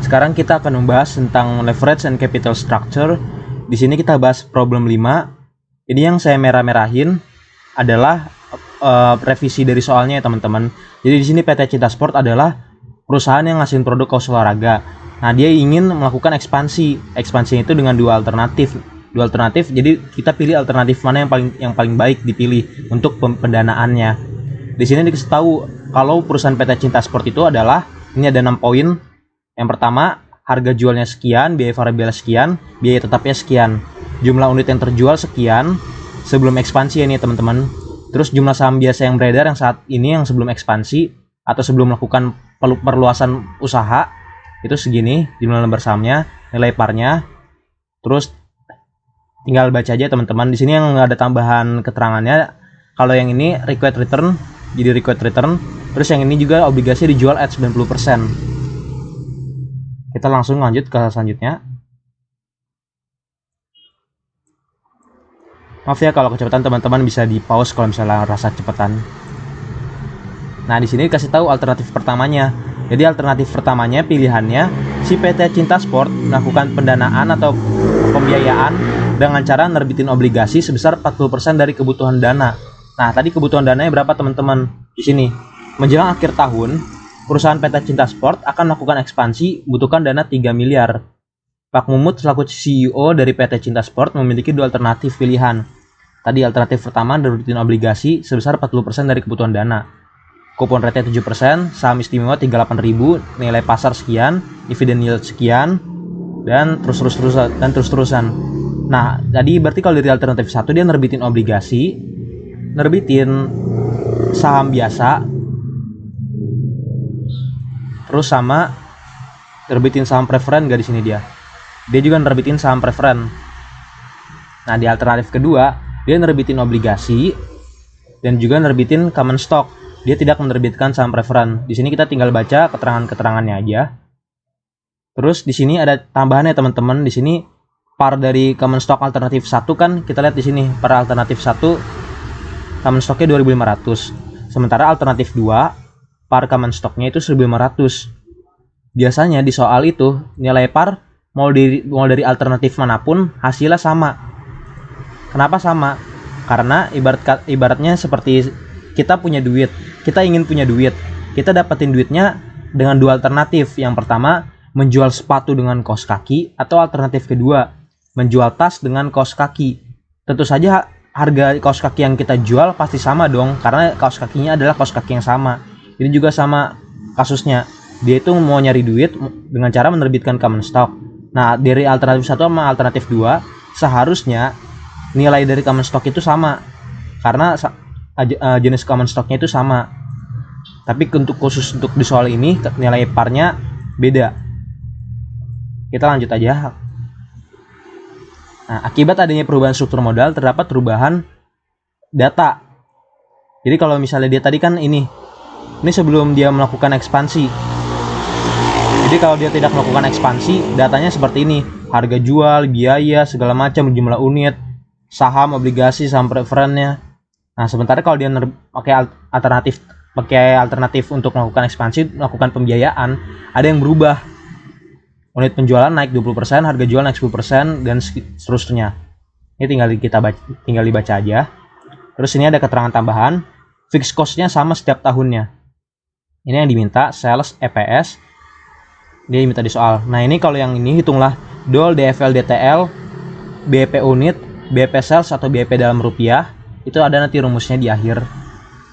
Sekarang kita akan membahas tentang leverage and capital structure. Di sini kita bahas problem 5. Ini yang saya merah-merahin adalah revisi dari soalnya ya teman-teman. Jadi di sini PT Cinta Sport adalah perusahaan yang ngasihin produk kaos olahraga. Nah, dia ingin melakukan ekspansi. Ekspansinya itu dengan dua alternatif. Jadi kita pilih alternatif mana yang paling baik dipilih untuk pendanaannya. Di sini dikasih tahu kalau perusahaan PT Cinta Sport itu adalah, ini ada 6 poin. Yang pertama, harga jualnya sekian, biaya variabel sekian, biaya tetapnya sekian, jumlah unit yang terjual sekian sebelum ekspansi ini teman-teman. Terus jumlah saham biasa yang beredar yang saat ini yang sebelum ekspansi atau sebelum melakukan perluasan usaha itu segini, jumlah lembar sahamnya, nilai parnya. Terus tinggal baca aja teman-teman. Di sini yang ada tambahan keterangannya, kalau yang ini required return jadi required return, terus yang ini juga obligasi dijual at 90%. Kita langsung lanjut ke selanjutnya. Maaf ya kalau kecepatan, teman-teman bisa di pause kalau misalnya rasa cepetan. Nah, di sini dikasih tahu alternatif pertamanya. Jadi alternatif pertamanya pilihannya si PT Cinta Sport melakukan pendanaan atau pembiayaan dengan cara nerbitin obligasi sebesar 40% dari kebutuhan dana. Nah, tadi kebutuhan dananya berapa teman-teman? Di sini, menjelang akhir tahun, perusahaan PT Cinta Sport akan melakukan ekspansi, butuhkan dana 3 miliar. Pak Mumut selaku CEO dari PT Cinta Sport memiliki dua alternatif pilihan. Tadi alternatif pertama, nerbitin obligasi sebesar 40% dari kebutuhan dana. Kupon rate 7%, saham istimewa 38.000, nilai pasar sekian, dividend yield sekian, dan terus-terusan. Nah, tadi berarti kalau dari alternatif 1 dia nerbitin obligasi, nerbitin saham biasa, terus sama nerbitin saham preferen gak di sini dia juga nerbitin saham preferen. Nah, di alternatif kedua dia nerbitin obligasi dan juga nerbitin common stock. Dia tidak menerbitkan saham preferen. Di sini kita tinggal baca keterangannya aja. Terus di sini ada tambahannya teman-teman. Di sini par dari common stock alternatif 1 kan kita lihat di sini par alternatif 1 common stocknya 2.500. Sementara alternatif 2 par common stocknya itu 1.500. Biasanya di soal itu nilai par mau dari alternatif manapun hasilnya sama. Kenapa sama? Karena ibaratnya seperti kita punya duit, kita ingin punya duit, kita dapetin duitnya dengan dua alternatif. Yang pertama, menjual sepatu dengan kaos kaki, atau alternatif kedua, menjual tas dengan kaos kaki. Tentu saja harga kaos kaki yang kita jual pasti sama dong, karena kaos kakinya adalah kaos kaki yang sama. Ini juga sama kasusnya. Dia itu mau nyari duit dengan cara menerbitkan common stock. Nah, dari alternatif 1 sama alternatif 2, seharusnya nilai dari common stock itu sama. Karena jenis common stocknya itu sama. Tapi khusus untuk di soal ini, nilai parnya beda. Kita lanjut aja. Nah, akibat adanya perubahan struktur modal, terdapat perubahan data. Jadi kalau misalnya dia tadi kan ini sebelum dia melakukan ekspansi. Jadi kalau dia tidak melakukan ekspansi, datanya seperti ini. Harga jual, biaya, segala macam, jumlah unit, saham, obligasi, saham preferennya. Nah, sementara kalau dia pakai alternatif untuk melakukan ekspansi, melakukan pembiayaan, ada yang berubah. Unit penjualan naik 20%, harga jual naik 10%, dan seterusnya. Ini tinggal dibaca aja. Terus ini ada keterangan tambahan. Fixed cost-nya sama setiap tahunnya. Ini yang diminta, sales, EPS. Dia minta di soal. Nah, ini kalau yang ini hitunglah DOL, DFL, DTL, BEP unit, BEP sales atau BEP dalam rupiah. Itu ada nanti rumusnya di akhir.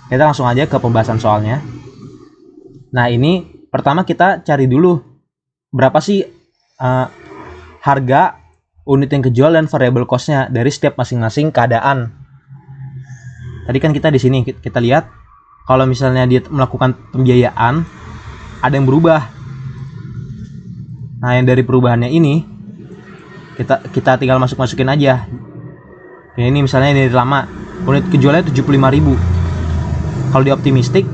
Kita langsung aja ke pembahasan soalnya. Nah, ini pertama kita cari dulu berapa sih harga unit yang kejual dan variable cost-nya dari setiap masing-masing keadaan. Tadi kan kita di sini kita lihat kalau misalnya dia melakukan pembiayaan ada yang berubah. Nah, yang dari perubahannya ini kita tinggal masukin aja. Ya, ini misalnya ini lama unit kejualnya 75.000. Kalau di optimistik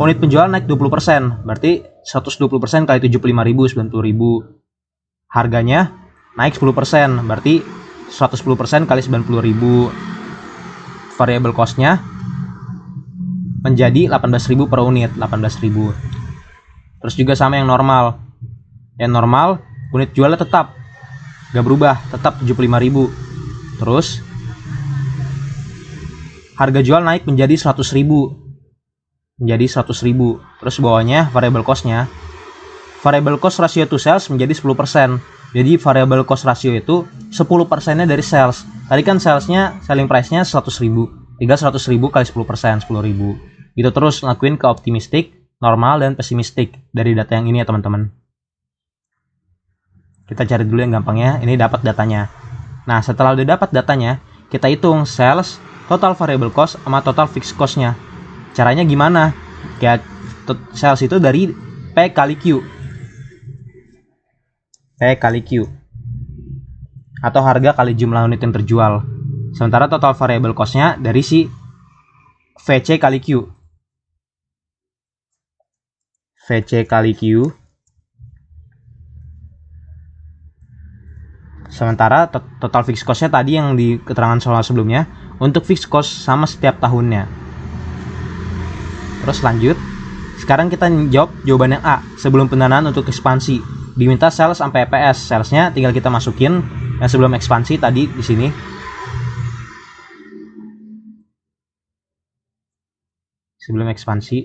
unit penjualan naik 20%, berarti 120% kali 75.000, 90.000. Harganya naik 10%, berarti 110% kali 90.000. Variable cost-nya menjadi 18.000 per unit, 18.000. Terus juga sama yang normal. Yang normal unit jualnya tetap gak berubah, tetap 75.000. Terus harga jual naik menjadi 100.000. Terus bawahnya variable cost-nya. Variable cost ratio to sales menjadi 10%. Jadi variable cost ratio itu 10%-nya dari sales. Tadi kan salesnya, selling price-nya 100.000. Tinggal 100.000 kali 10%, 10.000. Gitu terus ngelakuin ke optimistic, normal, dan pesimistic dari data yang ini ya teman-teman. Kita cari dulu yang gampangnya. Ini dapat datanya. Nah, setelah udah dapat datanya, kita hitung sales, total variable cost, sama total fixed cost-nya. Caranya gimana? Kayak sales itu dari P kali Q. P kali Q. Atau harga kali jumlah unit yang terjual. Sementara total variable cost-nya dari si VC kali Q. VC kali Q. Sementara total fixed cost-nya tadi yang di keterangan soal sebelumnya untuk fixed cost sama setiap tahunnya. Terus lanjut. Sekarang kita jawab jawaban yang A. Sebelum pendanaan untuk ekspansi, diminta sales sampai EPS. Salesnya tinggal kita masukin yang sebelum ekspansi tadi di sini. Sebelum ekspansi.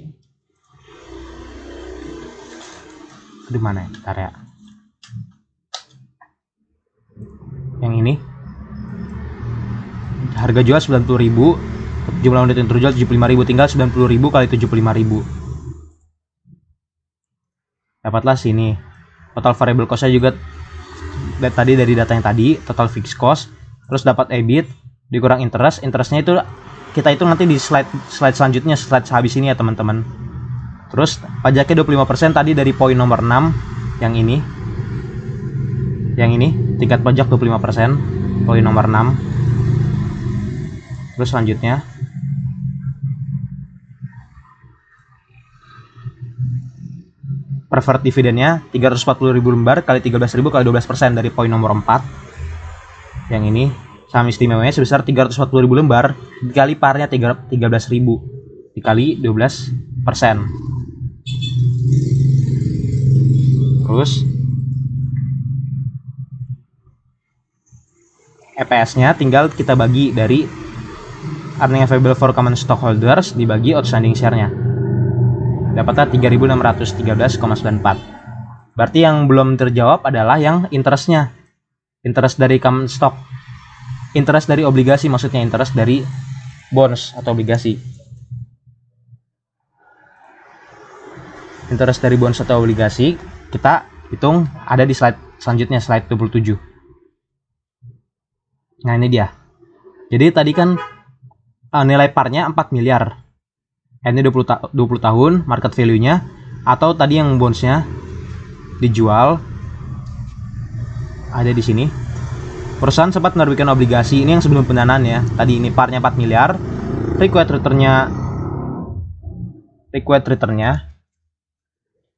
Di mana ya? Bentar ya. Yang ini. Harga jual 90.000. Jumlah unit yang terjual 75.000, tinggal 90.000 kali 75.000. Dapatlah sini. Total variable cost-nya juga tadi dari data yang tadi, total fixed cost, terus dapat EBIT dikurang interest. Interestnya itu kita hitung nanti di slide selanjutnya, slide habis ini ya teman-teman. Terus pajaknya 25% tadi dari poin nomor 6 yang ini. Yang ini tingkat pajak 25%, poin nomor 6. Terus selanjutnya preferred dividennya 340.000 lembar kali 13.000 kali 12% dari poin nomor 4. Yang ini saham istimewanya sebesar 340.000 lembar dikali parnya 13.000 dikali 12%. Terus EPS-nya tinggal kita bagi dari earning available for common stockholders dibagi outstanding share-nya. Dapatnya 3.613,94. Berarti yang belum terjawab adalah yang interest-nya. Interest dari common stock. Interest dari obligasi, maksudnya interest dari bonds atau obligasi. Interest dari bonds atau obligasi kita hitung ada di slide selanjutnya, slide 27. Nah, ini dia. Jadi tadi kan nilai parnya 4 miliar. Ini 20 tahun market value-nya, atau tadi yang bonds-nya dijual ada di sini. Perusahaan sempat menerbitkan obligasi, ini yang sebelum pendanaan ya. Tadi ini parnya 4 miliar. Required return-nya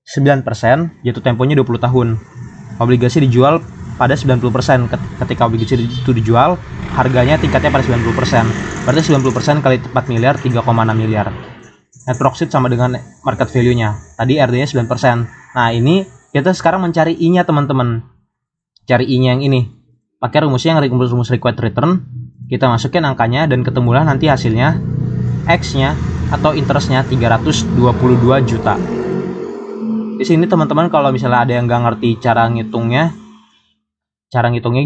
9%, jatuh temponya 20 tahun. Obligasi dijual pada 90%. Ketika obligasi itu dijual, harganya tingkatnya pada 90%. Berarti 90% kali 4 miliar 3,6 miliar. Net profit sama dengan market value-nya. Tadi RD-nya 9%. Nah, ini kita sekarang mencari I-nya, teman-teman. Cari I-nya yang ini. Pakai rumusnya yang rumus required return. Kita masukin angkanya dan ketemulah nanti hasilnya X-nya atau interest-nya 322 juta. Di sini teman-teman kalau misalnya ada yang nggak ngerti cara ngitungnya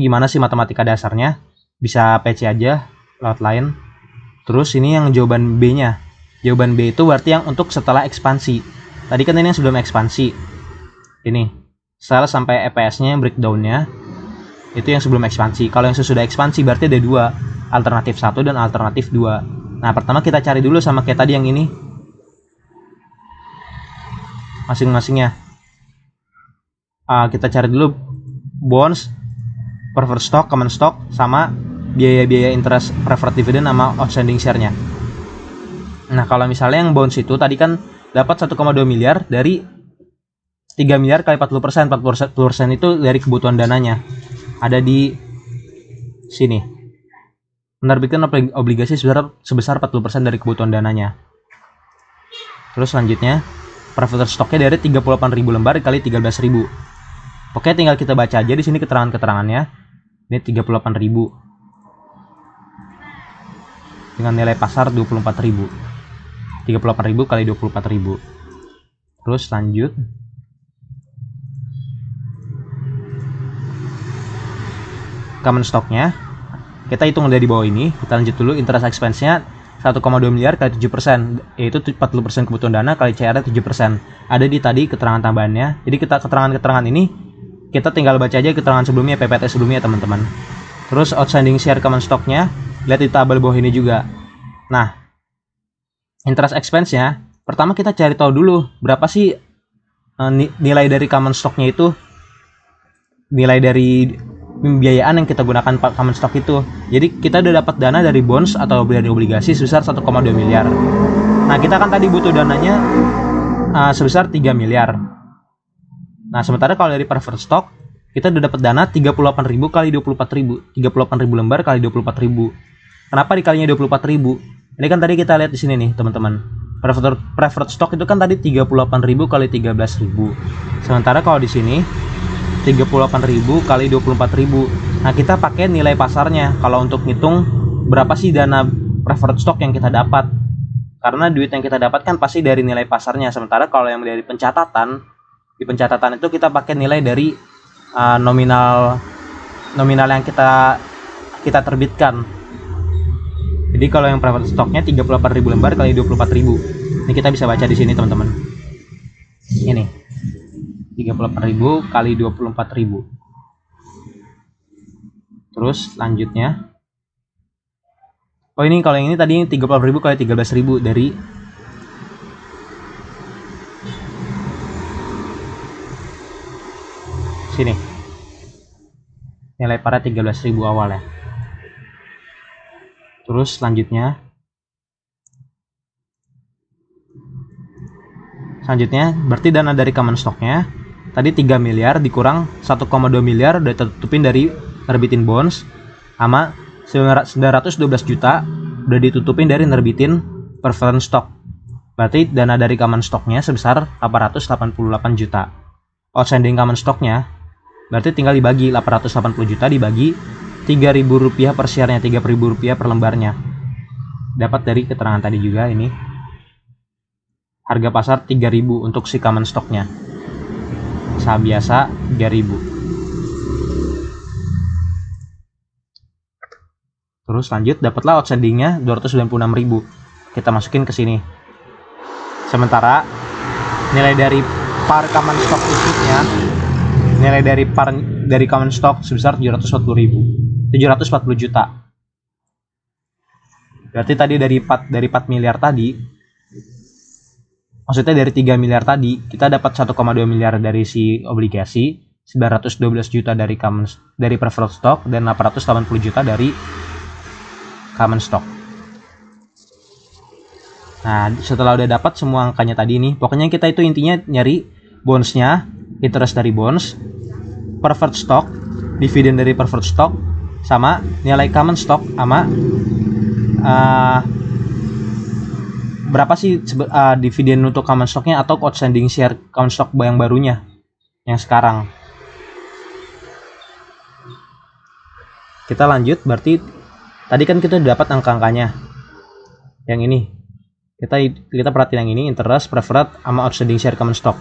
gimana sih matematika dasarnya, bisa PC aja lewat line. Terus ini yang jawaban B-nya. Jawaban B itu berarti yang untuk setelah ekspansi. Tadi kan ini yang sebelum ekspansi. Ini sales sampai EPS-nya breakdown-nya itu yang sebelum ekspansi. Kalau yang sesudah ekspansi berarti ada dua, alternatif 1 dan alternatif 2. Nah, pertama kita cari dulu sama kayak tadi yang ini. Masing-masingnya. Kita cari dulu bonds, preferred stock, common stock, sama biaya-biaya interest, preferred dividend sama outstanding share-nya. Nah, kalau misalnya yang bonds itu tadi kan dapat 1,2 miliar dari 3 miliar kali 40%. 40% itu dari kebutuhan dananya. Ada di sini. Menerbitkan obligasi sebesar 40% dari kebutuhan dananya. Terus selanjutnya, preferred stock-nya dari 38.000 lembar kali 13.000. Oke, tinggal kita baca aja di sini keterangan-keterangannya. Ini 38.000 dengan nilai pasar 24.000. 38.000 kali 24.000. Terus lanjut. Common stocknya kita hitung dari bawah ini. Kita lanjut dulu. Interest expense-nya 1,2 miliar kali 7%, yaitu 40% kebutuhan dana kali CR 7%. Ada di tadi keterangan tambahannya. Jadi kita keterangan-keterangan ini kita tinggal baca aja keterangan sebelumnya, PPT sebelumnya teman-teman. Terus outstanding share common stock-nya lihat di tabel bawah ini juga. Nah, interest expense-nya pertama kita cari tahu dulu berapa sih nilai dari common stock-nya itu, nilai dari pembiayaan yang kita gunakan common stock itu. Jadi kita udah dapat dana dari bonds atau dari obligasi sebesar 1,2 miliar. Nah, kita kan tadi butuh dananya sebesar 3 miliar. Nah, sementara kalau dari preferred stock kita udah dapat dana 38.000 kali 24.000. 38.000 lembar kali 24.000. Kenapa dikalinya 24.000? Ini kan tadi kita lihat di sini nih, teman-teman. Preferred stock itu kan tadi 38.000 kali 13.000. Sementara kalau di sini 38.000 kali 24.000. Nah, kita pakai nilai pasarnya kalau untuk ngitung berapa sih dana preferred stock yang kita dapat. Karena duit yang kita dapat kan pasti dari nilai pasarnya. Sementara kalau yang dari pencatatan, di pencatatan itu kita pakai nilai dari nominal yang kita terbitkan. Jadi kalau yang preferred stocknya 38.000 lembar kali 24.000. Ini kita bisa baca di sini, teman-teman. Ini 38.000 kali 24.000. Terus lanjutnya, oh ini kalau yang ini tadi 30.000 kali 13.000 dari sini. Nilai para 13.000 awal ya. Terus selanjutnya berarti dana dari common stocknya tadi 3 miliar dikurang 1,2 miliar udah tutupin dari nerbitin bonds, sama 912 juta udah ditutupin dari nerbitin preferred stock. Berarti dana dari common stocknya sebesar 888 juta. Outstanding common stocknya berarti tinggal dibagi 880 juta dibagi 3.000 rupiah per share-nya, 3.000 rupiah per lembarnya. Dapat dari keterangan tadi juga ini. Harga pasar 3.000 untuk si common stock-nya. Saham biasa 3.000. Terus lanjut, dapatlah outstanding-nya 296.000. Kita masukin ke sini. Sementara nilai dari par common stock issue-nya, nilai dari common stock sebesar 740 juta. Berarti tadi dari 4 miliar tadi, maksudnya dari 3 miliar tadi, kita dapat 1,2 miliar dari si obligasi, 912 juta dari preferred stock, dan 880 juta dari common stock. Nah, setelah udah dapat semua angkanya tadi nih, pokoknya kita itu intinya nyari bonds-nya, interest dari bonds, preferred stock, dividen dari preferred stock, sama nilai common stock, sama berapa sih dividen untuk common stocknya atau outstanding share common stock yang barunya yang sekarang. Kita lanjut, berarti tadi kan kita dapat angka-angkanya yang ini, kita perhatiin yang ini, interest, preferred, sama outstanding share common stock.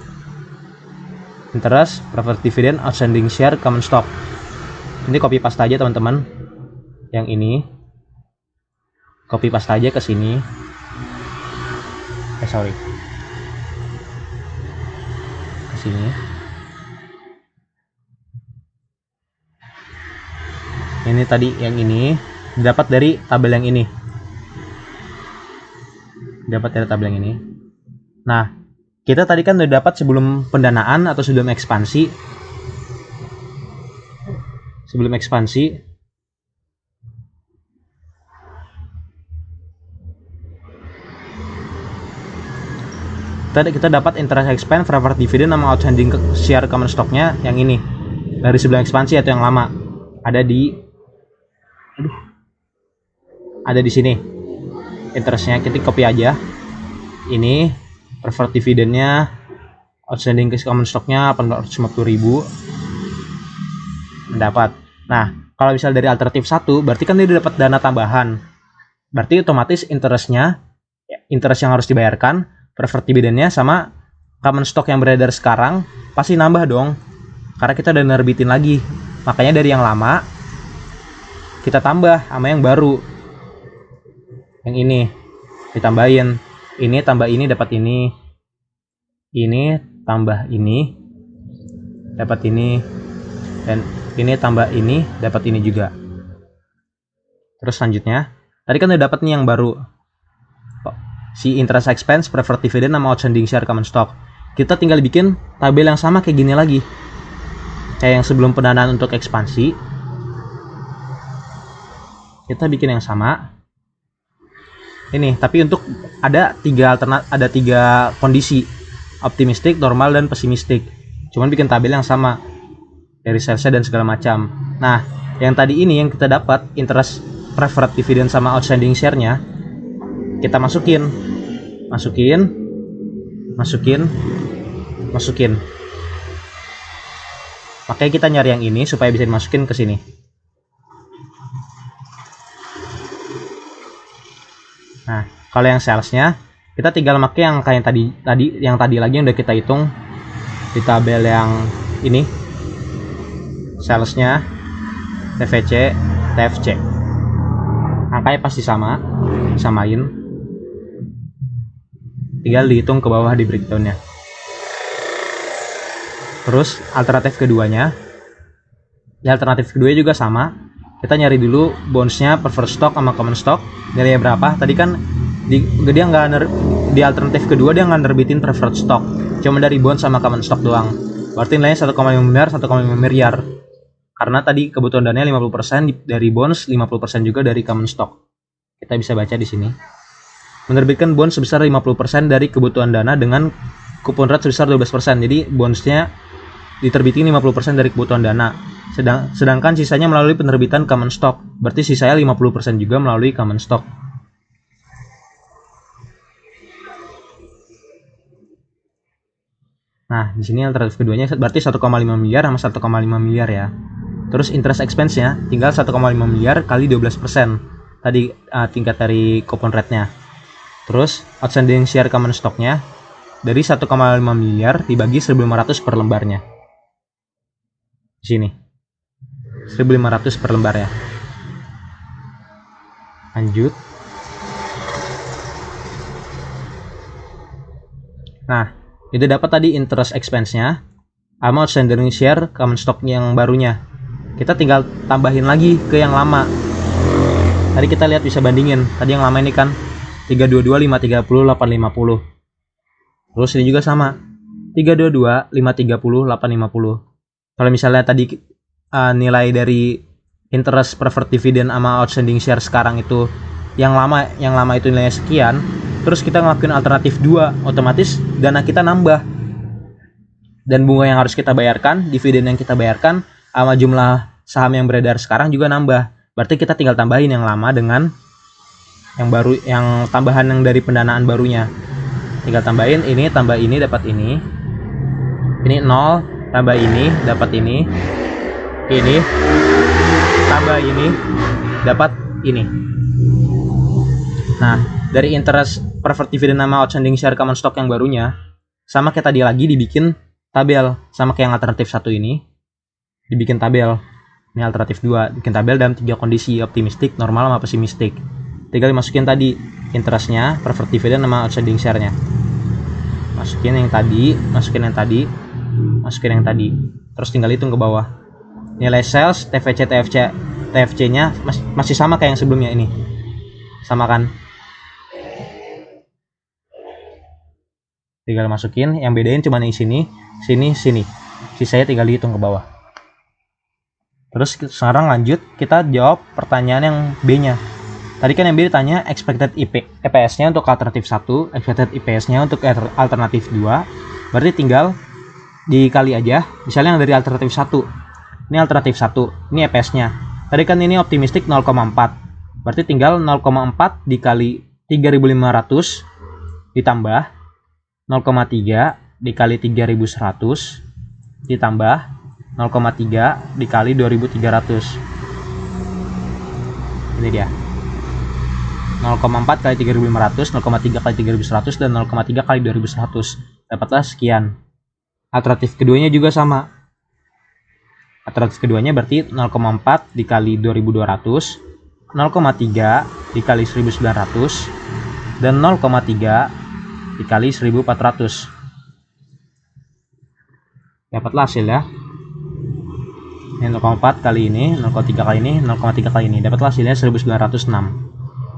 Interest, preferred dividend, outstanding share common stock. Ini copy paste aja teman-teman. Yang ini copy paste aja ke sini. Sorry. Ke sini. Ini tadi yang ini dapat dari tabel yang ini. Dapat dari tabel yang ini. Nah, kita tadi kan udah dapat sebelum pendanaan atau sebelum ekspansi. Kita dapat interest expense, preferred dividend, sama outstanding share common stocknya yang ini dari sebelum ekspansi atau yang lama. Ada di sini. Interestnya kita copy aja. Ini preferred dividendnya, outstanding common stocknya 850.000, mendapat. Nah, kalau misal dari alternatif 1, berarti kan dia dapat dana tambahan. Berarti otomatis interest yang harus dibayarkan, preferred dividendnya sama common stock yang beredar sekarang pasti nambah dong. Karena kita udah nerbitin lagi. Makanya dari yang lama kita tambah sama yang baru. Yang ini ditambahin. Ini tambah ini dapat ini. Ini tambah ini dapat ini. Dan ini tambah ini dapat ini juga. Terus selanjutnya, tadi kan udah dapat nih yang baru. Si interest expense, preferred dividend, sama outstanding share common stock. Kita tinggal bikin tabel yang sama kayak gini lagi. Kayak yang sebelum pendanaan untuk ekspansi. Kita bikin yang sama. Ini, tapi untuk ada tiga kondisi. Optimistik, normal, dan pesimistik. Cuman bikin tabel yang sama. Dari salesnya dan segala macam. Nah, yang tadi ini yang kita dapat, interest, preferred dividend, sama outstanding share-nya, kita masukin. Makanya kita nyari yang ini supaya bisa dimasukin ke sini. Nah, kalau yang salesnya, kita tinggal pakai yang kayak yang tadi lagi yang udah kita hitung di tabel yang ini. Salesnya, TVC, TFC. Angkanya pasti samain. Tinggal dihitung ke bawah di breakdownnya. Terus alternatif keduanya, alternatif kedua juga sama. Kita nyari dulu bondsnya, preferred stock sama common stock, nilainya berapa. Tadi kan di alternatif kedua dia nggak nerbitin preferred stock, cuma dari bonds sama common stock doang. Berarti nilainya 1,5 miliar, 1,5 miliar. Karena tadi kebutuhan dananya 50% dari bonds, 50% juga dari common stock. Kita bisa baca di sini. Menerbitkan bonds sebesar 50% dari kebutuhan dana dengan coupon rate sebesar 12%. Jadi bondsnya diterbitin 50% dari kebutuhan dana. Sedangkan sisanya melalui penerbitan common stock. Berarti sisanya 50% juga melalui common stock. Nah, di sini alternatif keduanya berarti 1,5 miliar sama 1,5 miliar ya. Terus interest expense-nya tinggal 1,5 miliar kali 12%. Tadi tingkat dari coupon rate-nya. Terus outstanding share common stock-nya dari 1,5 miliar dibagi 1.500 per lembarnya. Di sini. 1.500 per lembar ya. Lanjut. Nah, itu dapat tadi interest expense-nya sama outstanding share common stock yang barunya. Kita tinggal tambahin lagi ke yang lama. Tadi kita lihat bisa bandingin. Tadi yang lama ini kan 322, 530, 850. Terus ini juga sama. 322, 530, 850. Kalau misalnya tadi nilai dari interest, preferred dividend sama outstanding share sekarang itu yang lama itu nilainya sekian, terus kita ngelakuin alternatif 2, otomatis dana kita nambah. Dan bunga yang harus kita bayarkan, dividen yang kita bayarkan sama jumlah saham yang beredar sekarang juga nambah. Berarti kita tinggal tambahin yang lama dengan yang baru, yang tambahan yang dari pendanaan barunya. Tinggal tambahin ini, tambah ini, dapat ini. Ini 0, tambah ini, dapat ini. Ini, tambah ini, dapat ini. Nah, dari interest, preferred dividend sama outstanding share common stock yang barunya, sama kayak tadi lagi dibikin tabel. Sama kayak yang alternatif 1 ini, dibikin tabel. Ini alternatif 2, bikin tabel dalam 3 kondisi, optimistik, normal, sama pesimistik. Tinggal dimasukin tadi interestnya, preferred dividend, sama outstanding share-nya. Masukin yang tadi, masukin yang tadi. Terus tinggal hitung ke bawah. Nilai sales, TVC, TFC-nya masih sama kayak yang sebelumnya ini. Sama kan? Tinggal masukin, yang bedain cuma di sini. Sisanya tinggal dihitung ke bawah. Terus sekarang lanjut, kita jawab pertanyaan yang B-nya. Tadi kan yang B ditanya expected EPS-nya untuk alternatif 1, expected EPS-nya untuk alternatif 2. Berarti tinggal dikali aja. Misalnya yang dari alternatif 1. Ini alternatif 1, ini EPS-nya. Tadi kan ini optimistik 0,4. Berarti tinggal 0,4 dikali 3.500 ditambah 0,3 dikali 3.100 ditambah 0,3 dikali 2300. Ini dia. 0,4 kali 3500, 0,3 kali 3100, dan 0,3 kali 2100. Dapatlah sekian. Alternatif keduanya juga sama. Alternatif keduanya berarti 0,4 dikali 2200, 0,3 dikali 1900, dan 0,3 dikali 1400. Dapatlah hasilnya. Ini 0,4 kali ini, 0,3 kali ini, 0,3 kali ini. Dapatlah hasilnya 1906.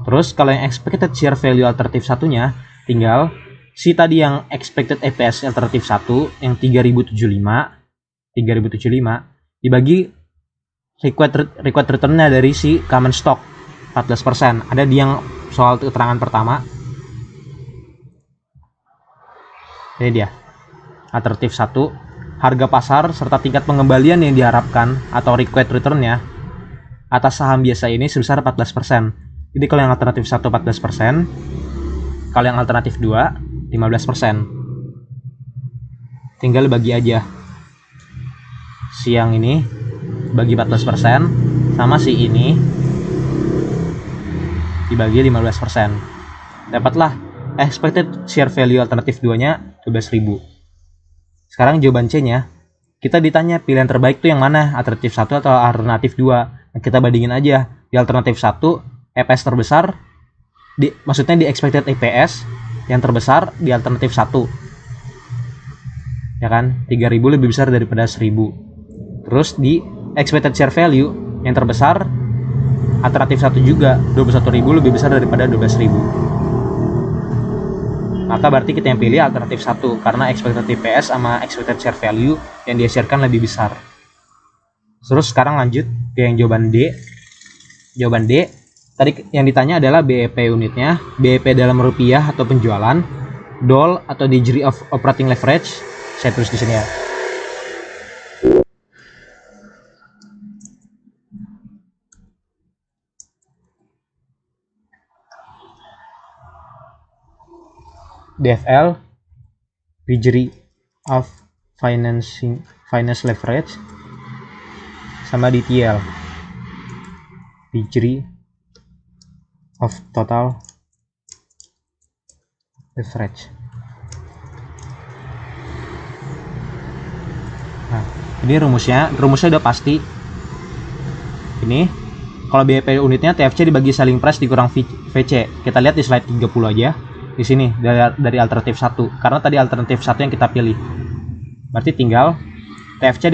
Terus kalau yang expected share value alternatif satunya, tinggal si tadi yang expected EPS alternatif 1 yang 3075 dibagi required return-nya dari si common stock 14%. Ada di yang soal keterangan pertama. Ini dia. Alternatif 1, harga pasar serta tingkat pengembalian yang diharapkan atau required return-nya atas saham biasa ini sebesar 14%. Jadi kalau yang alternatif 1 14%, kalau yang alternatif 2 15%. Tinggal bagi aja. Si yang ini bagi 14% sama si ini dibagi 15%. Dapatlah expected share value alternatif 2-nya 12.000. Sekarang jawaban C-nya, kita ditanya pilihan terbaik tuh yang mana, alternatif 1 atau alternatif 2. Nah, kita bandingin aja. Di alternatif 1, EPS terbesar, maksudnya di expected EPS yang terbesar di alternatif 1. Ya kan? 3.000 lebih besar daripada 1.000. Terus di expected share value yang terbesar, alternatif 1 juga, 21.000 lebih besar daripada 12.000. Maka berarti kita yang pilih alternatif 1 karena expected EPS sama expected share value yang dihasilkan lebih besar. Terus sekarang lanjut ke yang jawaban D. Jawaban D, tadi yang ditanya adalah BEP unitnya, BEP dalam rupiah atau penjualan, DOL atau degree of operating leverage. Saya tulis di sini ya. DFL, degree of finance leverage, sama DTL, degree of total leverage. Nah, ini rumusnya udah pasti. Ini kalau BEP unitnya TFC dibagi selling price dikurang VC. Kita lihat di slide 30 aja. Di sini dari alternatif 1 karena tadi alternatif 1 yang kita pilih. Berarti tinggal TFC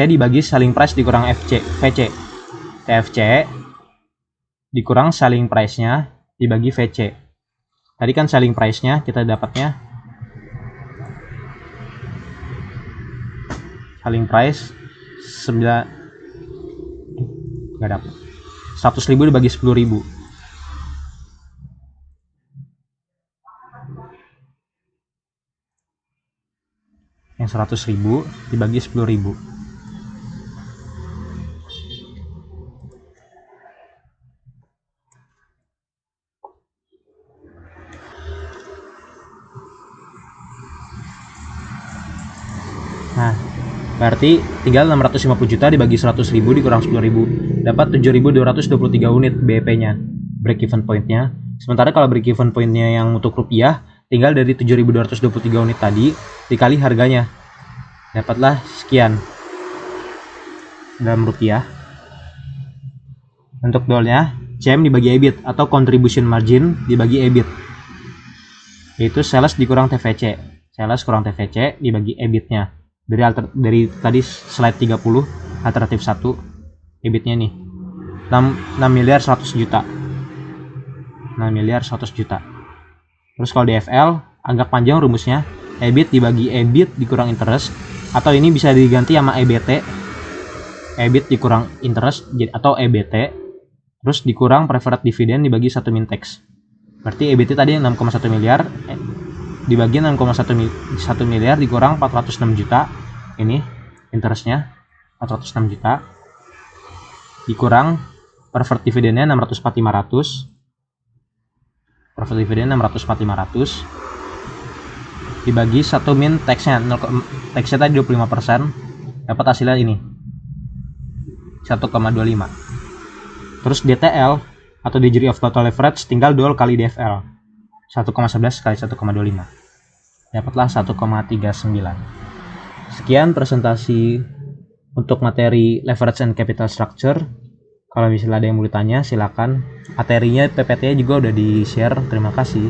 dibagi selling price dikurang VC. TFC dikurang selling price-nya dibagi VC. Tadi kan selling price-nya kita dapatnya selling price 100.000 dibagi 10.000. Yang 100.000 dibagi 10.000. Nah, berarti tinggal 650 juta dibagi 100.000 dikurang 10.000. Dapat 7.223 unit BEP-nya, break even point-nya. Sementara kalau break even point-nya yang untuk rupiah, tinggal dari 7.223 unit tadi dikali harganya. Dapatlah sekian dalam rupiah. Untuk DOL-nya, CM dibagi EBIT atau contribution margin dibagi EBIT. Yaitu sales dikurang TVC. Sales kurang TVC dibagi EBIT-nya. Dari tadi slide 30 alternatif 1 EBIT-nya nih 6 miliar 100 juta. 6 miliar 100 juta. Terus kalau DFL agak panjang rumusnya, EBIT dibagi EBIT dikurang interest, atau ini bisa diganti sama EBT, EBIT dikurang interest atau EBT, terus dikurang preferred dividend dibagi 1 min tax. Berarti EBT tadi 6,1 miliar dibagi 6,1 miliar dikurang 406 juta. Ini interestnya 406 juta dikurang preferred dividendnya 604.500. Preferred dividend 604.500 dibagi 1 min taxnya, taxnya tadi 25%, dapat hasilnya ini 1,25. Terus DTL atau degree of total leverage tinggal dual kali DFL 1,11 kali 1,25, dapatlah 1,39. Sekian presentasi untuk materi leverage and capital structure. Kalau misalnya ada yang mau ditanya silakan. Materinya PPT juga udah di share. Terima kasih.